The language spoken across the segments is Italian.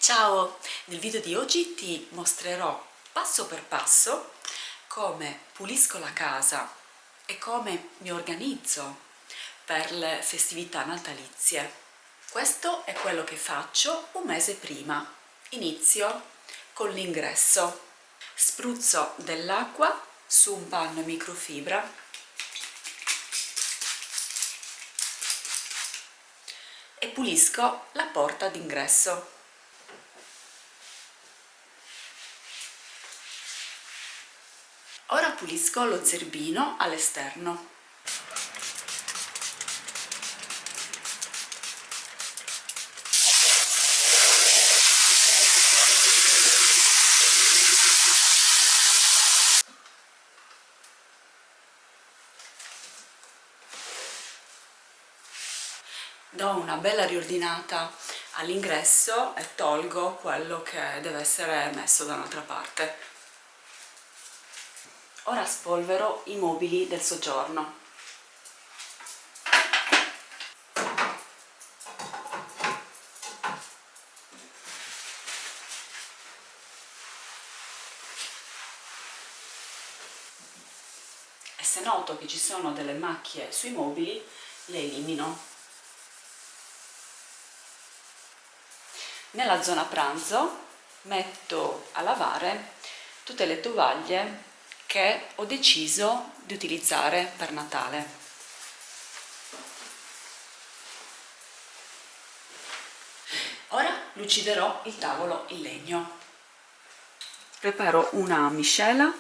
Ciao! Nel video di oggi ti mostrerò passo per passo come pulisco la casa e come mi organizzo per le festività natalizie. Questo è quello che faccio un mese prima. Inizio con l'ingresso. Spruzzo dell'acqua su un panno microfibra e pulisco la porta d'ingresso. Ora pulisco lo zerbino all'esterno. Do una bella riordinata all'ingresso e tolgo quello che deve essere messo da un'altra parte. Ora spolvero i mobili del soggiorno. E se noto che ci sono delle macchie sui mobili, le elimino. Nella zona pranzo metto a lavare tutte le tovaglie che ho deciso di utilizzare per Natale. Ora luciderò il tavolo in legno. Preparo una miscela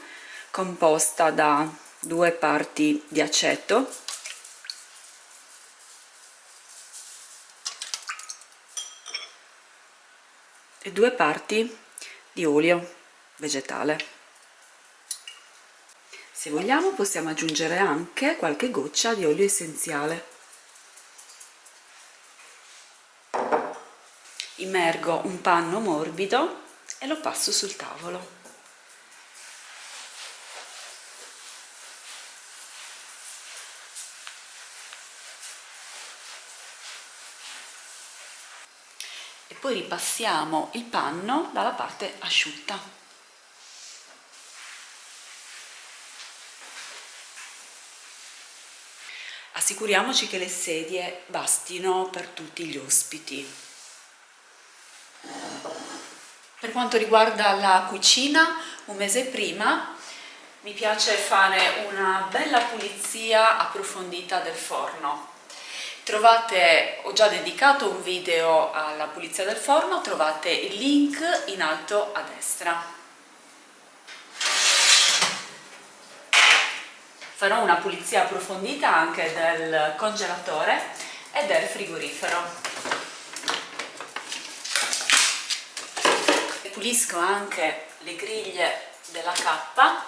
composta da 2 parti di aceto e 2 parti di olio vegetale. Se vogliamo possiamo aggiungere anche qualche goccia di olio essenziale. Immergo un panno morbido e lo passo sul tavolo. E poi ripassiamo il panno dalla parte asciutta. Assicuriamoci che le sedie bastino per tutti gli ospiti. Per quanto riguarda la cucina, un mese prima mi piace fare una bella pulizia approfondita del forno. Ho già dedicato un video alla pulizia del forno, trovate il link in alto a destra. Farò una pulizia approfondita anche del congelatore e del frigorifero. Pulisco anche le griglie della cappa.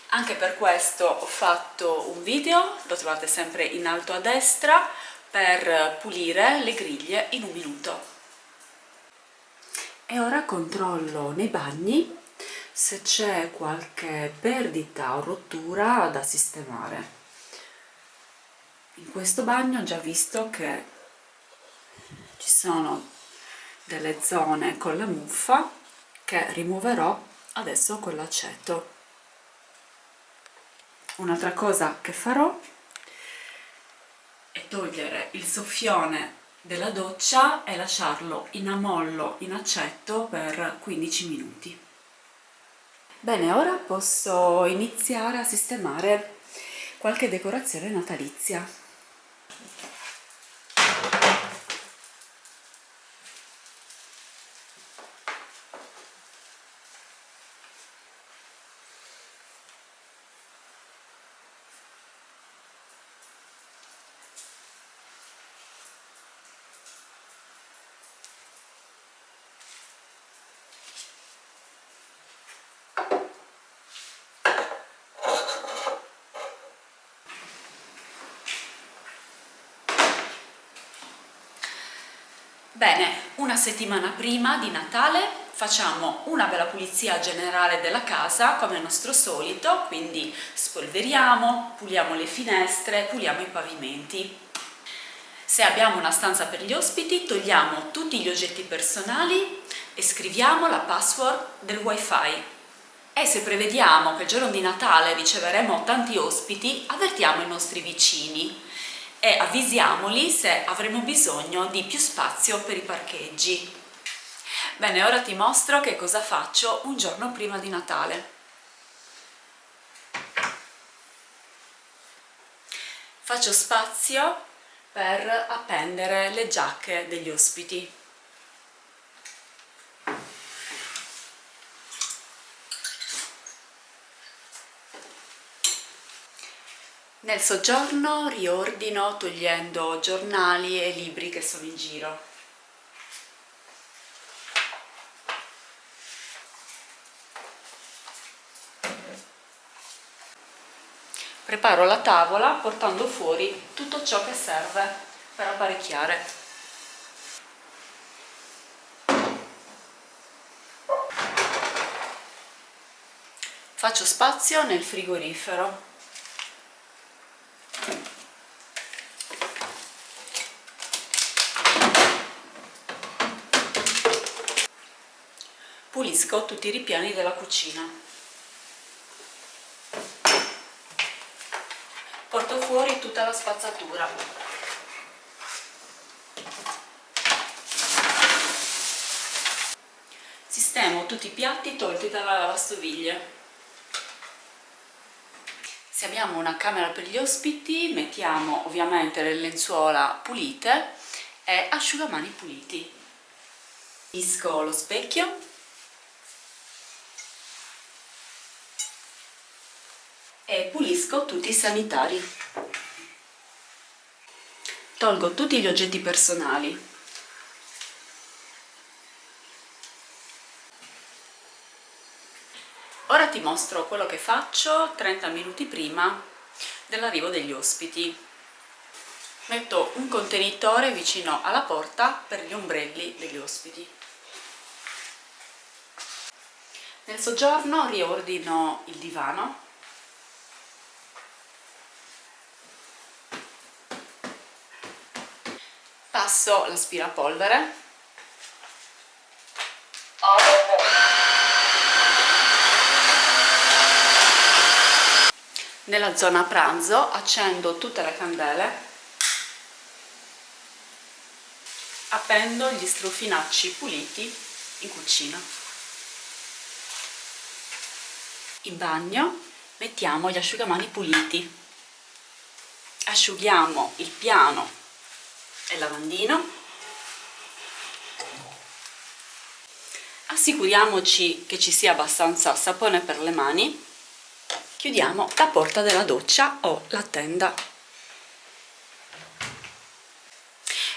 Anche per questo ho fatto un video, lo trovate sempre in alto a destra, per pulire le griglie in un minuto. E ora controllo nei bagni se c'è qualche perdita o rottura da sistemare. In questo bagno ho già visto che ci sono delle zone con la muffa che rimuoverò adesso con l'aceto. Un'altra cosa che farò è togliere il soffione della doccia e lasciarlo in ammollo in aceto per 15 minuti. Bene, ora posso iniziare a sistemare qualche decorazione natalizia. Bene, una settimana prima di Natale facciamo una bella pulizia generale della casa come al nostro solito, quindi spolveriamo, puliamo le finestre, puliamo i pavimenti. Se abbiamo una stanza per gli ospiti, togliamo tutti gli oggetti personali, e scriviamo la password del wifi. E se prevediamo che il giorno di Natale riceveremo tanti ospiti, avvertiamo i nostri vicini e avvisiamoli se avremo bisogno di più spazio per i parcheggi. Bene, ora ti mostro che cosa faccio un giorno prima di Natale. Faccio spazio per appendere le giacche degli ospiti. Nel soggiorno riordino togliendo giornali e libri che sono in giro. Preparo la tavola portando fuori tutto ciò che serve per apparecchiare. Faccio spazio nel frigorifero. Pulisco tutti i ripiani della cucina. Porto fuori tutta la spazzatura. Sistemo tutti i piatti tolti dalla lavastoviglie. Se abbiamo una camera per gli ospiti, mettiamo ovviamente le lenzuola pulite e asciugamani puliti. Pulisco lo specchio. E pulisco tutti i sanitari. Tolgo tutti gli oggetti personali. Ora ti mostro quello che faccio 30 minuti prima dell'arrivo degli ospiti. Metto un contenitore vicino alla porta per gli ombrelli degli ospiti. Nel soggiorno riordino il divano. Passo l'aspirapolvere. Nella zona pranzo accendo tutte le candele. Appendo gli strofinacci puliti in cucina. In bagno mettiamo gli asciugamani puliti. Asciughiamo il piano e il lavandino. Assicuriamoci che ci sia abbastanza sapone per le mani. Chiudiamo la porta della doccia o la tenda.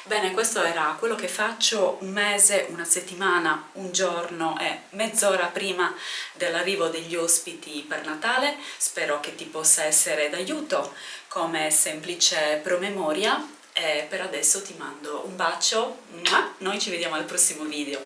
Bene, questo era quello che faccio un mese, una settimana, un giorno e mezz'ora prima dell'arrivo degli ospiti per Natale. Spero che ti possa essere d'aiuto come semplice promemoria e per adesso ti mando un bacio. Noi ci vediamo al prossimo video.